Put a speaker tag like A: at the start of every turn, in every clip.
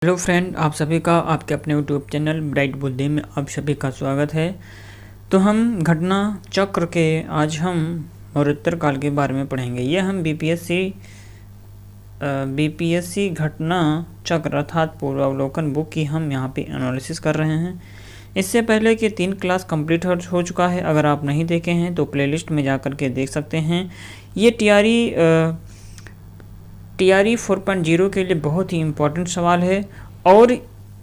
A: Hello friend, आप सभी का आपके अपने यूट्यूब चैनल ब्राइट बुद्धि में आप सभी का स्वागत है। तो हम घटना चक्र के आज हम मौर्योत्तर काल के बारे में पढ़ेंगे। यह हम बीपीएससी घटना चक्र अर्थात पूर्वावलोकन बुक की हम यहाँ पे एनालिसिस कर रहे हैं। इससे पहले कि 3 क्लास कंप्लीट हो चुका है। अगर आप नहीं देखे हैं तो प्लेलिस्ट में जा कर के देख सकते हैं। ये टीआरई 4.0 के लिए बहुत ही इम्पोर्टेंट सवाल है और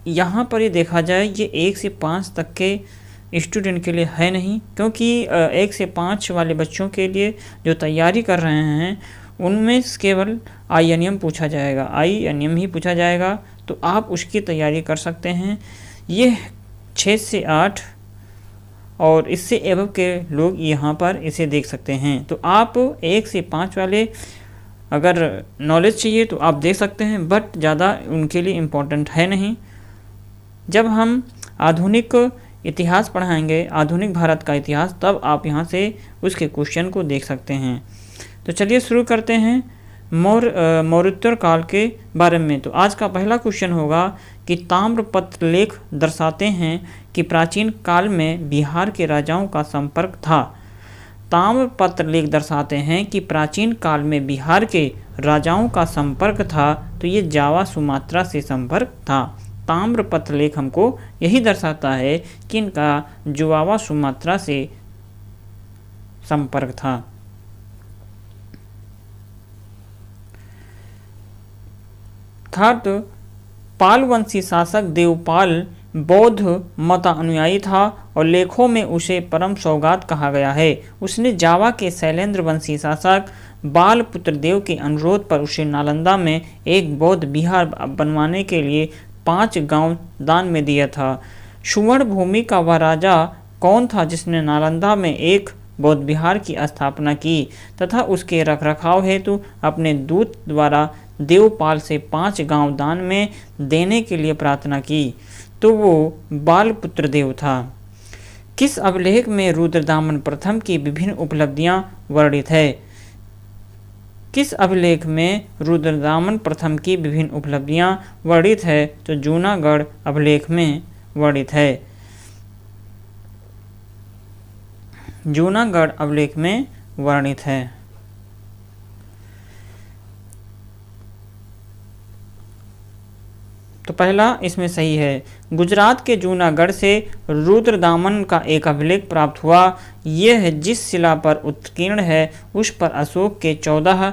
A: यहाँ पर ये देखा जाए ये 1 से 5 तक के स्टूडेंट के लिए है नहीं, क्योंकि 1 से 5 वाले बच्चों के लिए जो तैयारी कर रहे हैं उनमें केवल आईएनएम पूछा जाएगा, आईएनएम ही पूछा जाएगा। तो आप उसकी तैयारी कर सकते हैं। ये 6 से 8 और इससे एबव के लोग यहाँ पर इसे देख सकते हैं। तो आप 1 से 5 वाले अगर नॉलेज चाहिए तो आप देख सकते हैं, बट ज़्यादा उनके लिए इम्पोर्टेंट है नहीं। जब हम आधुनिक इतिहास पढ़ाएंगे, आधुनिक भारत का इतिहास, तब आप यहाँ से उसके क्वेश्चन को देख सकते हैं। तो चलिए शुरू करते हैं मौर्योत्तर काल के बारे में। तो आज का पहला क्वेश्चन होगा कि ताम्रपत्र लेख दर्शाते हैं कि प्राचीन काल में बिहार के राजाओं का संपर्क था। ताम्रपत्र लेख दर्शाते हैं कि प्राचीन काल में बिहार के राजाओं का संपर्क था। तो ये जावा सुमात्रा से संपर्क था। ताम्रपत्र लेख हमको यही दर्शाता है कि इनका जावा सुमात्रा से संपर्क था। थर्ड, पालवंशी शासक देवपाल बौद्ध मत अनुयायी था और लेखों में उसे परम सौगात कहा गया है। उसने जावा के शैलेंद्र वंशी शासक बालपुत्र देव के अनुरोध पर उसे नालंदा में एक बौद्ध विहार बनवाने के लिए 5 गांव दान में दिया था। सुवर्ण भूमि का वह राजा कौन था जिसने नालंदा में एक बौद्ध विहार की स्थापना की तथा उसके रखरखाव हेतु अपने दूत द्वारा देवपाल से 5 गांव दान में देने के लिए प्रार्थना की? तो वो बालपुत्र देव था। किस अभिलेख में रुद्रदामन प्रथम की विभिन्न उपलब्धियां वर्णित है? किस अभिलेख में रुद्रदामन प्रथम की विभिन्न उपलब्धियां वर्णित है? तो जूनागढ़ अभिलेख में वर्णित है। जूनागढ़ अभिलेख में वर्णित है। तो पहला इसमें सही है। गुजरात के जूनागढ़ से रुद्रदामन का एक अभिलेख प्राप्त हुआ। यह जिस शिला पर उत्कीर्ण है उस पर अशोक के 14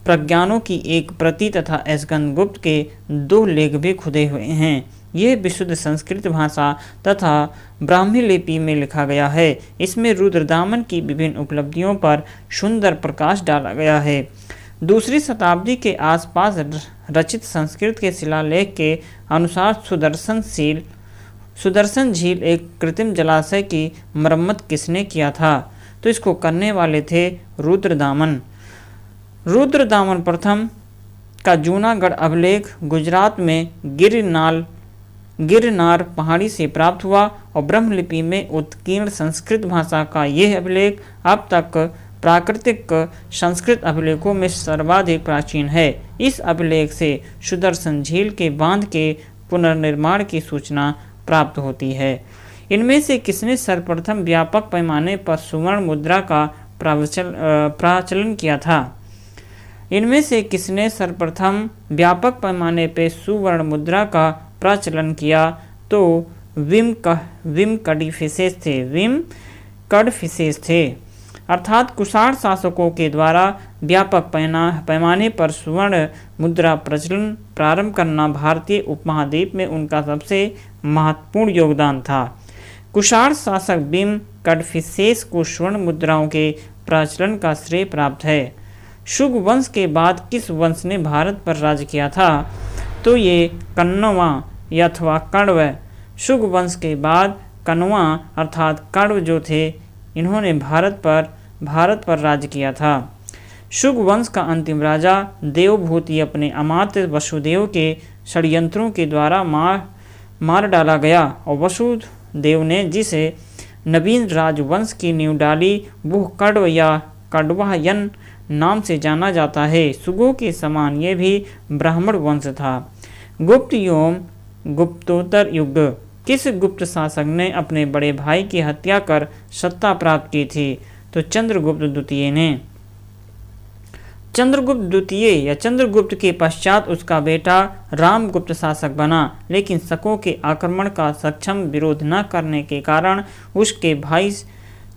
A: प्रज्ञानों की एक प्रति तथा स्कंदगुप्त के 2 लेख भी खुदे हुए हैं। यह विशुद्ध संस्कृत भाषा तथा ब्राह्मी लिपि में लिखा गया है। इसमें रुद्रदामन की विभिन्न उपलब्धियों पर सुंदर प्रकाश डाला गया है। 2री शताब्दी के आसपास रचित संस्कृत के शिलालेख के अनुसार सुदर्शन झील एक कृत्रिम जलाशय की मरम्मत किसने किया था? तो इसको करने वाले थे रुद्रदामन। रुद्रदामन प्रथम का जूनागढ़ अभिलेख गुजरात में गिरनार पहाड़ी से प्राप्त हुआ और ब्रह्मलिपि में उत्कीर्ण संस्कृत भाषा का यह अभिलेख अब तक प्राकृतिक संस्कृत अभिलेखों में सर्वाधिक प्राचीन है। इस अभिलेख से सुदर्शन झील के बांध के पुनर्निर्माण की सूचना प्राप्त होती है। इनमें से किसने सर्वप्रथम व्यापक पैमाने पर सुवर्ण मुद्रा का प्रचलन किया था? इनमें से किसने सर्वप्रथम व्यापक पैमाने पर सुवर्ण मुद्रा का प्रचलन किया? तो विम कडफिसेस थे। अर्थात कुषाण शासकों के द्वारा व्यापक पैमाने पर सुवर्ण मुद्रा प्रचलन प्रारंभ करना भारतीय उपमहाद्वीप में उनका सबसे महत्वपूर्ण योगदान था। कुषाण शासक बिम कडफिसेस को स्वर्ण मुद्राओं के प्रचलन का श्रेय प्राप्त है। शुंग वंश के बाद किस वंश ने भारत पर राज किया था? तो ये कण्वा अथवा कण्व। शुंग वंश के बाद कण्वा अर्थात कण्व जो थे, इन्होंने भारत पर राज किया था। शुंग वंश का अंतिम राजा देवभूति अपने अमात्य वसुदेव के षड्यंत्रों के द्वारा मार डाला गया और वसुदेव ने जिसे नवीन राजवंश की नींव डाली वह कण्व या कण्वायन नाम से जाना जाता है। शुंगों के समान ये भी ब्राह्मण वंश था। गुप्त एवं गुप्तोत्तर युग। किस गुप्त शासक ने अपने बड़े भाई की हत्या कर सत्ता प्राप्त की थी? तो चंद्रगुप्त द्वितीय ने। चंद्रगुप्त द्वितीय या चंद्रगुप्त के पश्चात उसका बेटा रामगुप्त शासक बना, लेकिन शकों के आक्रमण का सक्षम विरोध न करने के कारण उसके भाई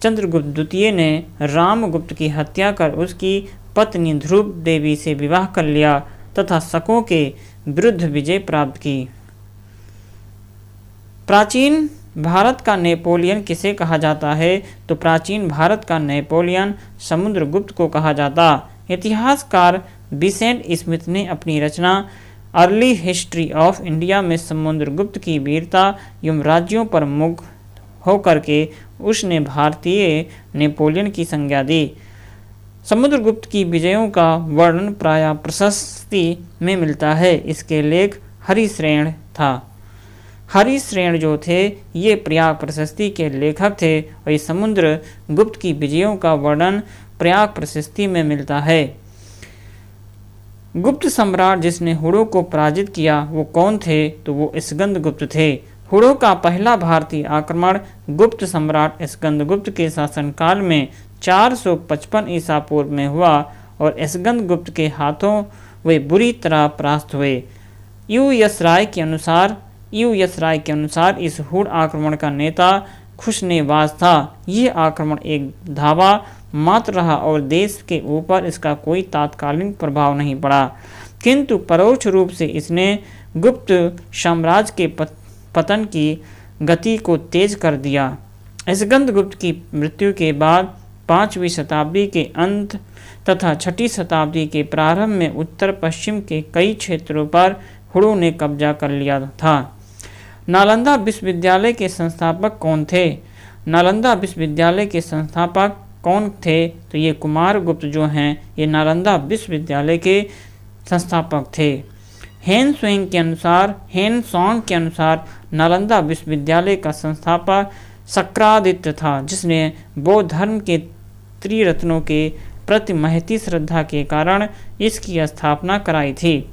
A: चंद्रगुप्त द्वितीय ने रामगुप्त की हत्या कर उसकी पत्नी ध्रुव देवी से विवाह कर लिया तथा शकों के विरुद्ध विजय प्राप्त की। प्राचीन भारत का नेपोलियन किसे कहा जाता है? तो प्राचीन भारत का नेपोलियन समुद्रगुप्त को कहा जाता। इतिहासकार विसेंट स्मिथ ने अपनी रचना अर्ली हिस्ट्री ऑफ इंडिया में समुद्रगुप्त की वीरता एवं राज्यों पर मुग्ध होकर के उसने भारतीय नेपोलियन की संज्ञा दी। समुद्रगुप्त की विजयों का वर्णन प्रायः प्रशस्ति में मिलता है। इसके लेख हरिश्रेण था। हरिश्रेण जो थे ये प्रयाग प्रशस्ति के लेखक थे और ये समुद्रगुप्त की विजयों का वर्णन प्रयाग प्रशस्ति में मिलता है। गुप्त सम्राट जिसने हुड़ों को पराजित किया वो कौन थे? तो वो स्कंदगुप्त थे। हुड़ों का पहला भारतीय आक्रमण गुप्त सम्राट स्कंदगुप्त के शासनकाल में 455 ईसा पूर्व में हुआ और स्कंदगुप्त के हाथों वे बुरी तरह परास्त हुए। यू.एस. राय के अनुसार इस हुड़ आक्रमण का नेता खुशनेवाज था। यह आक्रमण एक धावा मात्र रहा और देश के ऊपर इसका कोई तात्कालिक प्रभाव नहीं पड़ा, किंतु परोक्ष रूप से इसने गुप्त साम्राज्य के पतन की गति को तेज कर दिया। स्कंदगुप्त की मृत्यु के बाद 5वीं शताब्दी के अंत तथा 6ठी शताब्दी के प्रारंभ में उत्तर पश्चिम के कई क्षेत्रों पर हुड़ों ने कब्जा कर लिया था। नालंदा विश्वविद्यालय के संस्थापक कौन थे? नालंदा विश्वविद्यालय के संस्थापक कौन थे? तो ये कुमारगुप्त जो हैं ये नालंदा विश्वविद्यालय के संस्थापक थे। हेन सोंग के अनुसार नालंदा विश्वविद्यालय का संस्थापक शक्रादित्य था, जिसने बौद्ध धर्म के त्रिरत्नों के प्रति महती श्रद्धा के कारण इसकी स्थापना कराई थी।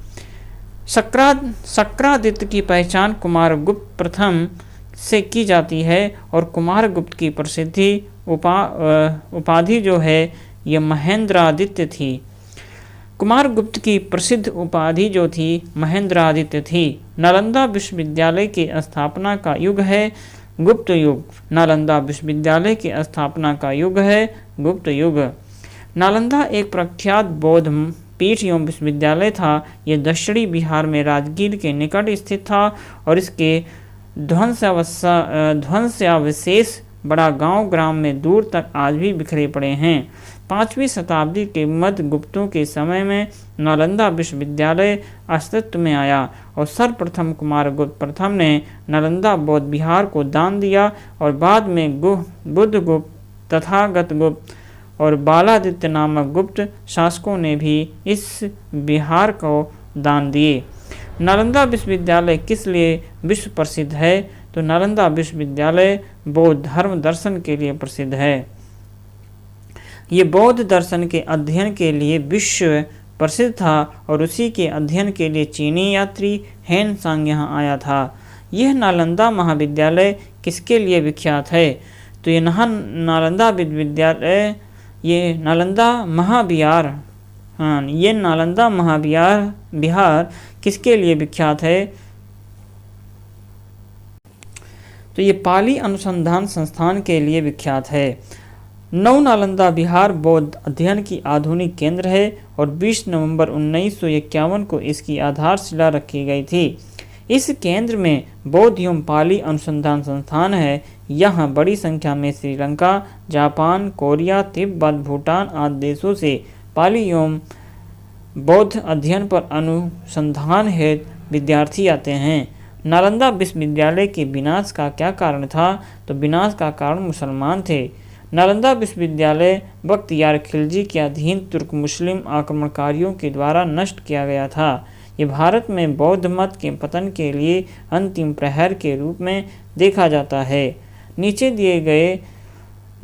A: शक्रादित्य की पहचान कुमारगुप्त प्रथम से की जाती है और कुमारगुप्त की प्रसिद्धि उपाधि जो है ये महेंद्रादित्य थी। कुमारगुप्त की प्रसिद्ध उपाधि जो थी महेंद्रादित्य थी। नालंदा विश्वविद्यालय की स्थापना का युग है गुप्त युग। नालंदा विश्वविद्यालय की स्थापना का युग है गुप्त युग। नालंदा एक प्रख्यात बौद्ध पीठ एवं विश्वविद्यालय था। ये दक्षिणी बिहार में राजगीर के निकट स्थित था और इसके ध्वंसावशेष बड़ा गांव ग्राम में दूर तक आज भी बिखरे पड़े हैं। 5वीं शताब्दी के मध्य गुप्तों के समय में नालंदा विश्वविद्यालय अस्तित्व में आया और सर्वप्रथम कुमारगुप्त प्रथम ने नालंदा बौद्ध विहार को दान दिया और बाद में बुद्धगुप्त, तथागत गुप्त और बालादित्य नामक गुप्त शासकों ने भी इस विहार को दान दिए। नालंदा विश्वविद्यालय किस लिए विश्व प्रसिद्ध है? तो नालंदा विश्वविद्यालय बौद्ध धर्म दर्शन के लिए प्रसिद्ध है। ये बौद्ध दर्शन के अध्ययन के लिए विश्व प्रसिद्ध था और उसी के अध्ययन के लिए चीनी यात्री हेन सांग यहाँ आया था। यह नालंदा महाविद्यालय किसके लिए विख्यात है? तो ये नालंदा विश्वविद्यालय ये नालंदा महाविहार किसके लिए विख्यात है? तो ये पाली अनुसंधान संस्थान के लिए विख्यात है। नव नालंदा विहार बौद्ध अध्ययन की आधुनिक केंद्र है और 20 नवंबर 1951 को इसकी आधारशिला रखी गई थी। इस केंद्र में बौद्ध एवं पाली अनुसंधान संस्थान है। यहाँ बड़ी संख्या में श्रीलंका, जापान, कोरिया, तिब्बत, भूटान आदि देशों से पाली एवं बौद्ध अध्ययन पर अनुसंधान हेतु विद्यार्थी आते हैं। नालंदा विश्वविद्यालय के विनाश का क्या कारण था? तो विनाश का कारण मुसलमान थे। नालंदा विश्वविद्यालय बख्तियार खिलजी के अधीन तुर्क मुस्लिम आक्रमणकारियों के द्वारा नष्ट किया गया था। ये भारत में बौद्ध मत के पतन के लिए अंतिम प्रहर के रूप में देखा जाता है। नीचे दिए गए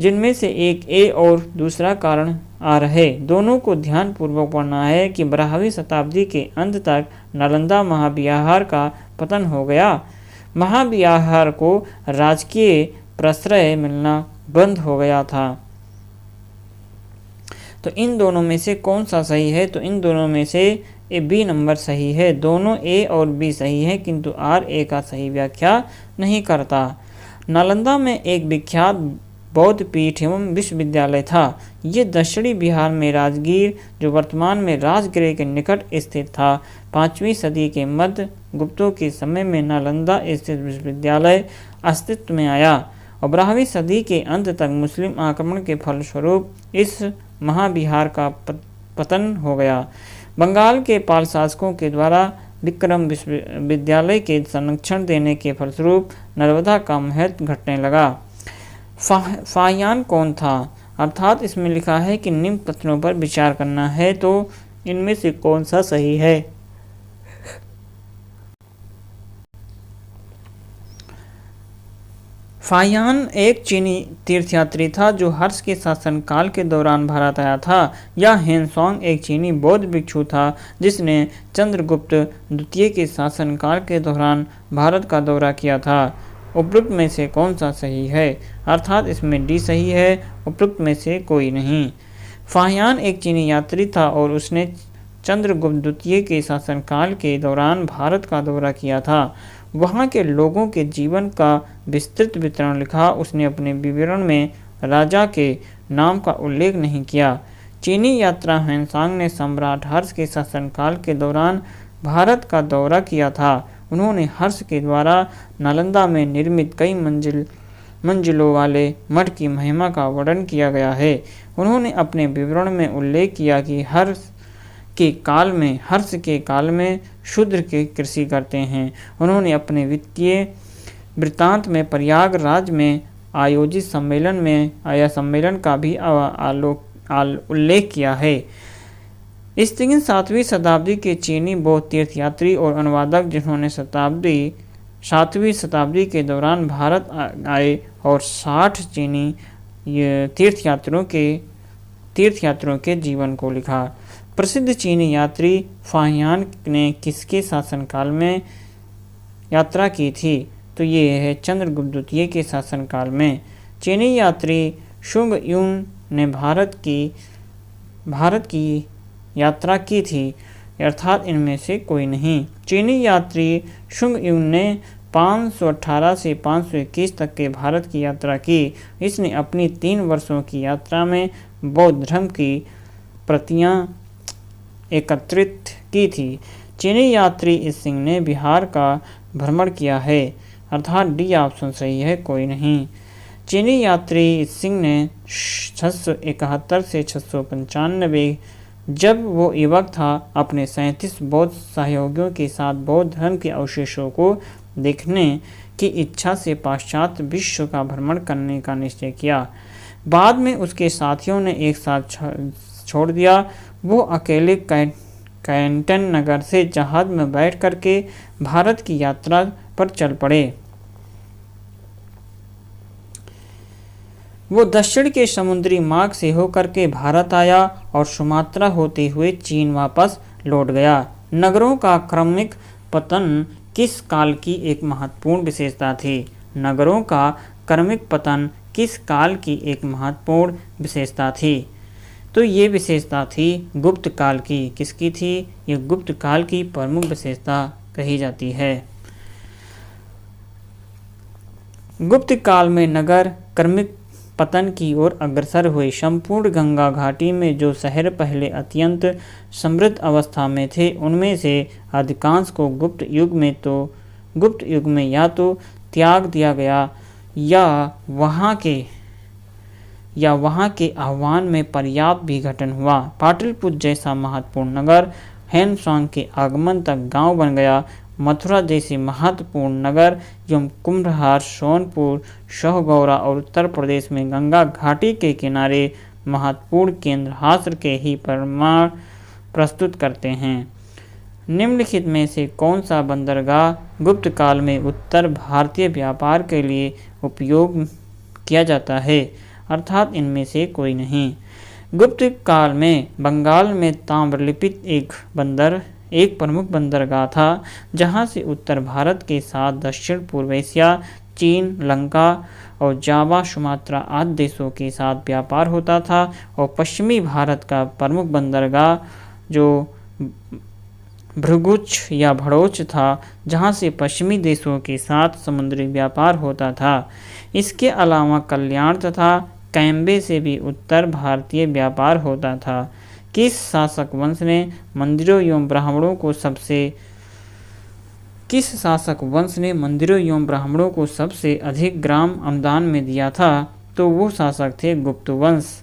A: जिनमें से एक ए और दूसरा कारण आ रहे। दोनों को ध्यानपूर्वक पढ़ना है कि 12वीं शताब्दी के अंत तक नालंदा महाविहार का पतन हो गया। महाविहार को राजकीय प्रश्रय मिलना बंद हो गया था। तो इन दोनों में से कौन सा सही है? तो इन दोनों में से बी नंबर सही है। दोनों ए और बी सही है, किंतु आर ए का सही व्याख्या नहीं करता। नालंदा में एक विख्यात बौद्ध पीठ एवं विश्वविद्यालय था। ये दक्षिणी बिहार में राजगीर, जो वर्तमान में राजगृह के निकट स्थित था। 5वीं सदी के मध्य गुप्तों के समय में नालंदा स्थित विश्वविद्यालय अस्तित्व में आया और 12वीं सदी के अंत तक मुस्लिम आक्रमण के फलस्वरूप इस महाविहार का पतन हो गया। बंगाल के पाल शासकों के द्वारा विक्रम विश्वविद्यालय के संरक्षण देने के फलस्वरूप नर्मदा का महत्व घटने लगा। फाहियान कौन था? अर्थात इसमें लिखा है कि निम्न कथनों पर विचार करना है, तो इनमें से कौन सा सही है? फाहियान एक चीनी तीर्थयात्री था जो हर्ष के शासनकाल के दौरान भारत आया था। यह हेनसोंग एक चीनी बौद्ध भिक्षु था जिसने चंद्रगुप्त द्वितीय के शासनकाल के दौरान भारत का दौरा किया था। उपरोक्त में से कौन सा सही है? अर्थात इसमें डी सही है, उपरोक्त में से कोई नहीं। फाहियान एक चीनी यात्री था और उसने चंद्रगुप्त द्वितीय के शासनकाल के दौरान भारत का दौरा किया था। वहाँ के लोगों के जीवन का विस्तृत विवरण लिखा। उसने अपने विवरण में राजा के नाम का उल्लेख नहीं किया। चीनी यात्रा हेनसांग ने सम्राट हर्ष के शासनकाल के दौरान भारत का दौरा किया था। उन्होंने हर्ष के द्वारा नालंदा में निर्मित कई मंजिलों वाले मठ की महिमा का वर्णन किया गया है। उन्होंने अपने विवरण में उल्लेख किया कि हर्ष के काल में शूद्र की कृषि करते हैं। उन्होंने अपने वित्तीय वृत्तांत में प्रयागराज में आयोजित सम्मेलन का भी उल्लेख किया है। इस 7वीं शताब्दी के चीनी बौद्ध तीर्थयात्री और अनुवादक जिन्होंने 7वीं शताब्दी के दौरान भारत आए और 60 चीनी तीर्थयात्रियों के जीवन को लिखा। प्रसिद्ध चीनी यात्री फाहियान ने किसके शासनकाल में यात्रा की थी? तो ये है चंद्रगुप्त द्वितीय के शासनकाल में। चीनी यात्री शुंग युन ने भारत की यात्रा की थी, अर्थात इनमें से कोई नहीं। चीनी यात्री शुंग युन ने 518 से 521 तक के भारत की यात्रा की। इसने अपनी 3 वर्षों की यात्रा में बौद्ध धर्म की प्रतियां एकत्रित की थी। चीनी यात्री इस सिंह ने बिहार का भ्रमण किया है, अर्थात डी ऑप्शन सही है, कोई नहीं। चीनी यात्री इस सिंह ने 671 से 695 जब वो युवक था अपने 37 बौद्ध सहयोगियों के साथ बौद्ध धर्म के अवशेषों को देखने की इच्छा से पाश्चात्य विश्व का भ्रमण करने का निश्चय किया। बाद में उसके साथियों ने एक साथ छोड़ दिया। वो अकेले कैंटन नगर से जहाज में बैठ करके भारत की यात्रा पर चल पड़े। वो दक्षिण के समुद्री मार्ग से होकर के भारत आया और सुमात्रा होते हुए चीन वापस लौट गया। नगरों का क्रमिक पतन किस काल की एक महत्वपूर्ण विशेषता थी? नगरों का क्रमिक पतन किस काल की एक महत्वपूर्ण विशेषता थी? तो ये विशेषता थी गुप्त काल की। किसकी थी? ये गुप्त काल की प्रमुख विशेषता कही जाती है। गुप्त काल में नगर क्रमिक पतन की ओर अग्रसर हुए। संपूर्ण गंगा घाटी में जो शहर पहले अत्यंत समृद्ध अवस्था में थे, उनमें से अधिकांश को गुप्त युग में या तो त्याग दिया गया या वहाँ के आह्वान में पर्याप्त विघटन हुआ। पाटलिपुत्र जैसा महत्वपूर्ण नगर हेनसोंग के आगमन तक गांव बन गया। मथुरा जैसे महत्वपूर्ण नगर एवं कुम्भलहार, सोनपुर, शाहगौरा और उत्तर प्रदेश में गंगा घाटी के किनारे महत्वपूर्ण केंद्र हासिल के ही प्रमाण प्रस्तुत करते हैं। निम्नलिखित में से कौन सा बंदरगाह गुप्त काल में उत्तर भारतीय व्यापार के लिए उपयोग किया जाता है? अर्थात इनमें से कोई नहीं। गुप्त काल में बंगाल में ताम्रलिपित एक प्रमुख बंदरगाह था, जहां से उत्तर भारत के साथ दक्षिण पूर्व एशिया, चीन, लंका और जावा, सुमात्रा आदि देशों के साथ व्यापार होता था। और पश्चिमी भारत का प्रमुख बंदरगाह जो भृगुच या भड़ोच था, जहां से पश्चिमी देशों के साथ समुद्री व्यापार होता था। इसके अलावा कल्याण तथा कैम्बे से भी उत्तर भारतीय व्यापार होता था। किस शासक वंश ने मंदिरों एवं ब्राह्मणों को सबसे अधिक ग्राम अनुदान में दिया था? तो वो शासक थे गुप्त वंश।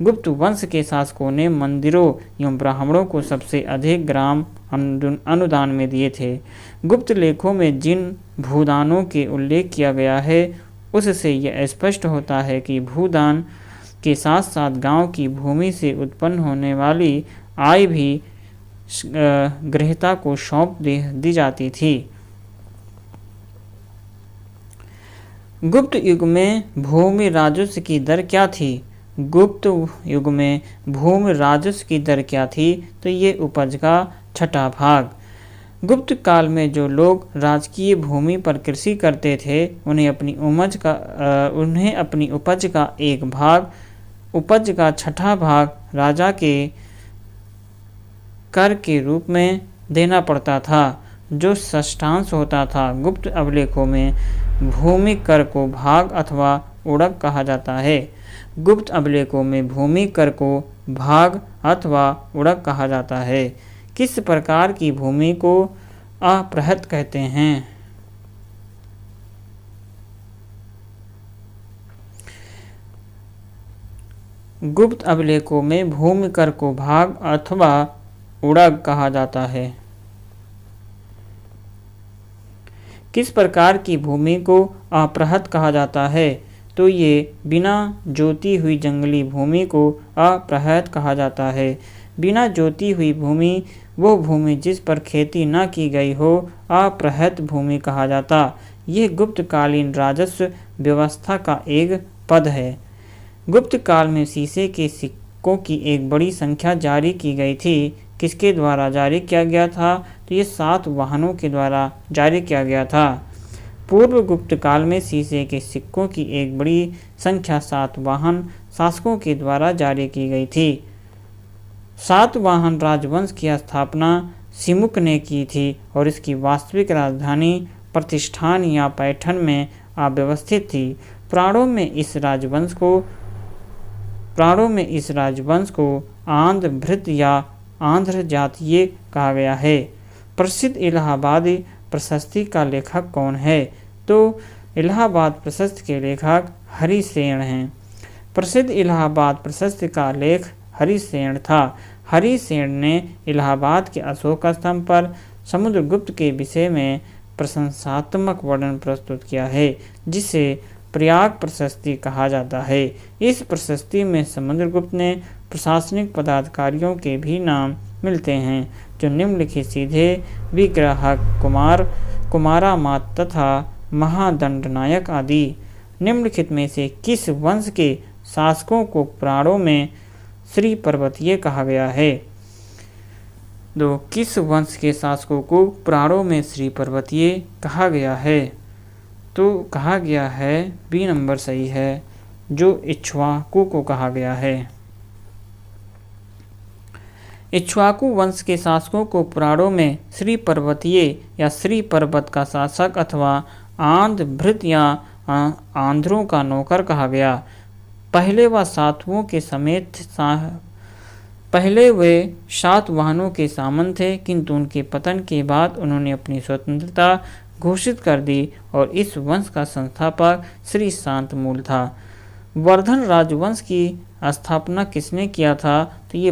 A: गुप्त वंश के शासकों ने मंदिरों एवं ब्राह्मणों को सबसे अधिक ग्राम अनुदान में दिए थे। गुप्त लेखों में जिन भूदानों के उल्लेख किया गया है, उससे यह स्पष्ट होता है कि भूदान के साथ साथ गांव की भूमि से उत्पन्न होने वाली आय भी गृहता को सौंप दी जाती थी। गुप्त युग में भूमि राजस्व की दर क्या थी? गुप्त युग में भूमि राजस्व की दर क्या थी? तो ये उपज का 6वां भाग। गुप्त काल में जो लोग राजकीय भूमि पर कृषि करते थे, उन्हें अपनी उपज का 1 भाग, उपज का 6वां भाग राजा के कर के रूप में देना पड़ता था, जो षष्ठांश होता था। गुप्त अभिलेखों में भूमि कर को भाग अथवा उड़क कहा जाता है। गुप्त अभिलेखों में भूमि कर को भाग अथवा उड़क कहा जाता है। किस प्रकार की भूमि को अपृहत कहते हैं? गुप्त अभिलेखों में भूमि कर को भाग अथवा उड़क कहा जाता है। किस प्रकार की भूमि को अपृहत कहा जाता है? तो ये बिना जोती हुई जंगली भूमि को अपृहत कहा जाता है। बिना जोती हुई भूमि वो भूमि जिस पर खेती न की गई हो, अपृहत भूमि कहा जाता। यह गुप्तकालीन राजस्व व्यवस्था का एक पद है। गुप्त काल में शीशे के सिक्कों की एक बड़ी संख्या जारी की गई थी। किसके द्वारा जारी किया गया था? तो ये सातवाहनों के द्वारा जारी किया गया था। पूर्व गुप्त काल में शीशे के सिक्कों की एक बड़ी संख्या सातवाहन शासकों के द्वारा जारी की गई थी। सातवाहन राजवंश की स्थापना सिमुक ने की थी और इसकी वास्तविक राजधानी प्रतिष्ठान या पैठण में अव्यवस्थित थी। पुराणों में इस राजवंश को आंध्र भृत या आंध्र जातीय कहा गया है। प्रसिद्ध इलाहाबादी प्रशस्ति का लेखक कौन है? तो इलाहाबाद प्रशस्ति के लेखक हरिसेन हैं। प्रसिद्ध इलाहाबाद प्रशस्ति का लेख हरिसेन था। हरिसेन ने इलाहाबाद के अशोक स्तंभ पर समुद्रगुप्त के विषय में प्रशंसात्मक वर्णन प्रस्तुत किया है, जिसे प्रयाग प्रशस्ति कहा जाता है। इस प्रशस्ति में समुद्रगुप्त ने प्रशासनिक पदाधिकारियों के भी नाम मिलते हैं, जो निम्नलिखित सीधे विग्राहक, कुमारामात तथा महादंडनायक आदि। निम्नलिखित में से किस वंश के शासकों को पुराणों में श्री पर्वतीय कहा गया है? तो किस वंश के शासकों को पुराणों में श्री पर्वतीय कहा गया है? तो कहा गया है, बी नंबर सही है, जो इक्ष्वाकु को कहा गया है। इक्ष्वाकु वंश के शासकों को पुराणों में श्री पर्वतीय या श्री पर्वत का शासक अथवा आंध्र भृत या आंध्रों का नौकर कहा गया। पहले वे सातवाहनों के सामंत थे, किंतु उनके पतन के बाद उन्होंने अपनी स्वतंत्रता घोषित कर दी और इस वंश का संस्थापक श्री शांतमूल था। वर्धन राजवंश की स्थापना किसने किया था? तो ये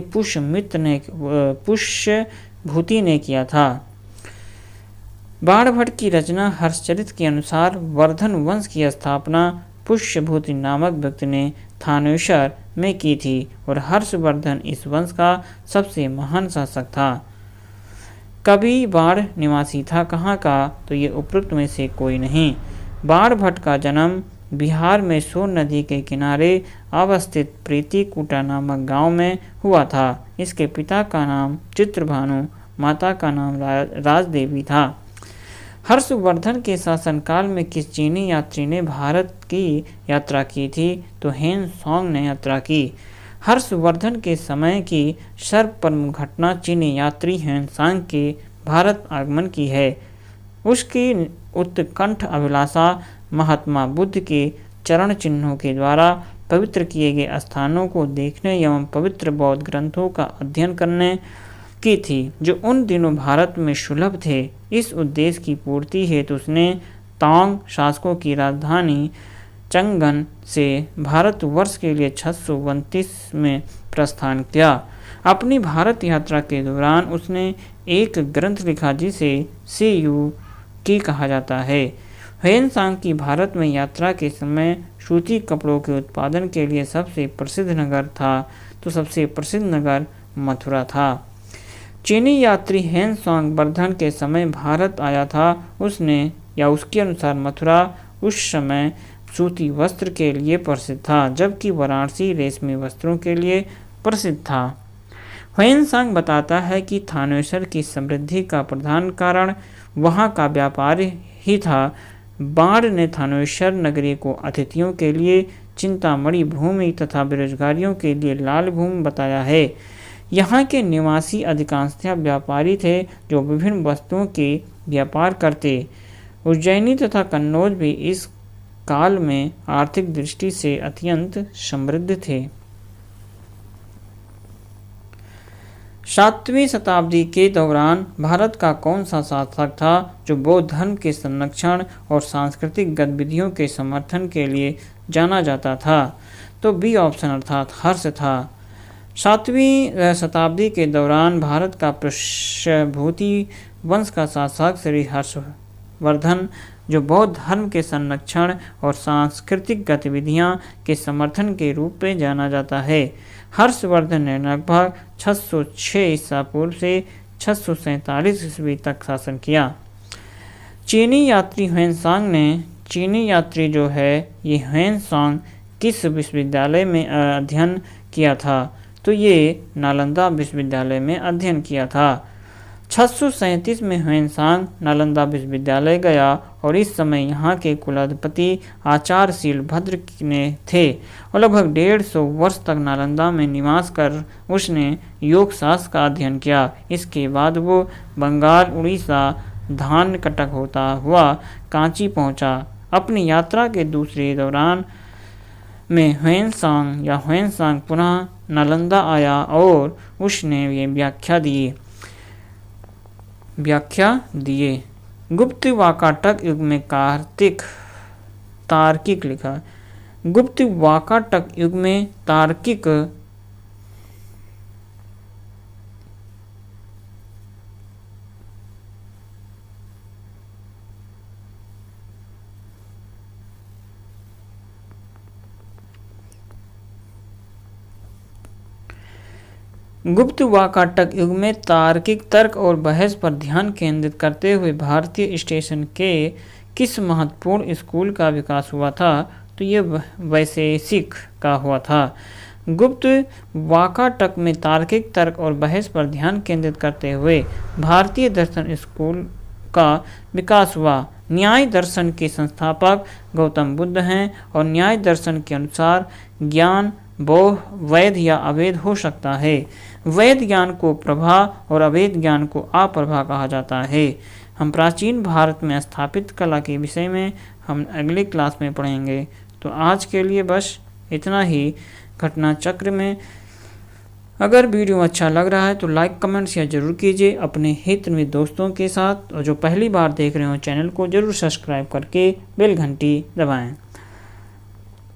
A: पुष्यभूति ने किया था। बाणभट्ट की रचना हर्षचरित के अनुसार वर्धन वंश की स्थापना पुष्यभूति नामक व्यक्ति ने थानेश्वर में की थी और हर्षवर्धन इस वंश का सबसे महान शासक था। कभी बाण निवासी था कहाँ का? तो ये उपरोक्त में से कोई नहीं। बाणभट्ट का जन्म बिहार में सोन नदी के किनारे अवस्थित प्रीतिकुटा नामक गांव में हुआ था। इसके पिता का नाम चित्रभानु, माता का नाम राजदेवी था। हर्षवर्धन के शासनकाल में किस चीनी यात्री ने भारत की यात्रा की थी? तो हेन सांग ने यात्रा की। हर्षवर्धन के समय की सर्वप्रमुख घटना चीनी यात्री हेन सांग के भारत आगमन की है। उसकी उत्कंठ अभिलाषा महात्मा बुद्ध के चरण चिन्हों के द्वारा पवित्र किए गए स्थानों को देखने एवं पवित्र बौद्ध ग्रंथों का अध्ययन करने की थी, जो उन दिनों भारत में सुलभ थे। इस उद्देश्य की पूर्ति हेतु उसने तांग शासकों की राजधानी चंगन से भारतवर्ष के लिए 629 में प्रस्थान किया। अपनी भारत यात्रा के दौरान उसने एक ग्रंथ लिखा जिसे सीयू की कहा जाता है। हेन सांग की भारत में यात्रा के समय सूती कपड़ों के उत्पादन के लिए सबसे प्रसिद्ध नगर था, तो सबसे प्रसिद्ध नगर मथुरा था। चीनी यात्री हेन सांग वर्धन के समय भारत आया था। उसने या उसके अनुसार मथुरा उस समय सूती वस्त्र के लिए प्रसिद्ध था, जबकि वाराणसी रेशमी वस्त्रों के लिए प्रसिद्ध था। हेन सांग बताता है कि थानेश्वर की समृद्धि का प्रधान कारण वहाँ का व्यापार ही था। बाढ़ ने थानेश्वर नगरी को अतिथियों के लिए चिंतामणि भूमि तथा बेरोजगारियों के लिए लाल भूमि बताया है। यहाँ के निवासी अधिकांशतः व्यापारी थे जो विभिन्न वस्तुओं के व्यापार करते। उज्जैनी तथा कन्नौज भी इस काल में आर्थिक दृष्टि से अत्यंत समृद्ध थे। 7वीं शताब्दी के दौरान भारत का कौन सा शासक था जो बौद्ध धर्म के संरक्षण और सांस्कृतिक गतिविधियों के समर्थन के लिए जाना जाता था? तो बी ऑप्शन अर्थात हर्ष था। 7वीं शताब्दी के दौरान भारत का पुष्यभूति वंश का शासक श्री हर्षवर्धन, जो बौद्ध धर्म के संरक्षण और सांस्कृतिक गतिविधियां के समर्थन के रूप में जाना जाता है। हर्षवर्धन ने लगभग 606 ईसा पूर्व से 647 ईस्वी तक शासन किया। चीनी यात्री हेन सांग ने चीनी यात्री जो है ये हेन सांग किस विश्वविद्यालय में अध्ययन किया था? तो ये नालंदा विश्वविद्यालय में अध्ययन किया था। 637 में हेन सांग नालंदा विश्वविद्यालय गया और इस समय यहाँ के कुलाधिपति आचार्य शीलभद्र ने थे और लगभग 150 वर्ष तक नालंदा में निवास कर उसने योग शास्त्र का अध्ययन किया। इसके बाद वो बंगाल, उड़ीसा, धानकटक होता हुआ कांची पहुँचा। अपनी यात्रा के दूसरे दौरान में हेन सांग पुनः नालंदा आया और उसने ये व्याख्या दिए। गुप्त वाकाटक युग में तार्किक लिखा। गुप्त वाकाटक युग में तार्किक गुप्त वाकाटक युग में तार्किक तर्क और बहस पर ध्यान केंद्रित करते हुए भारतीय स्टेशन के किस महत्वपूर्ण स्कूल का विकास हुआ था? तो ये वैशेषिक का हुआ था। गुप्त वाकाटक में तार्किक तर्क और बहस पर ध्यान केंद्रित करते हुए भारतीय दर्शन स्कूल का विकास हुआ। न्याय दर्शन के संस्थापक गौतम बुद्ध हैं और न्याय दर्शन के अनुसार ज्ञान वैध या अवैध हो सकता है। वैध ज्ञान को प्रभा और अवैध ज्ञान को अप्रभा कहा जाता है। हम प्राचीन भारत में स्थापित कला के विषय में हम अगले क्लास में पढ़ेंगे। तो आज के लिए बस इतना ही घटना चक्र में। अगर वीडियो अच्छा लग रहा है तो लाइक कमेंट शेयर जरूर कीजिए अपने हित में दोस्तों के साथ, और जो पहली बार देख रहे हो चैनल को जरूर सब्सक्राइब करके बेल घंटी दबाएं।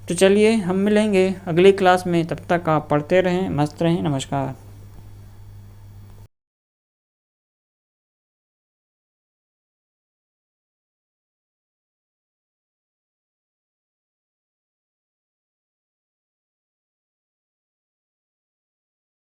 A: तो चलिए हम मिलेंगे अगली क्लास में, तब तक आप पढ़ते रहें, मस्त रहें। नमस्कार।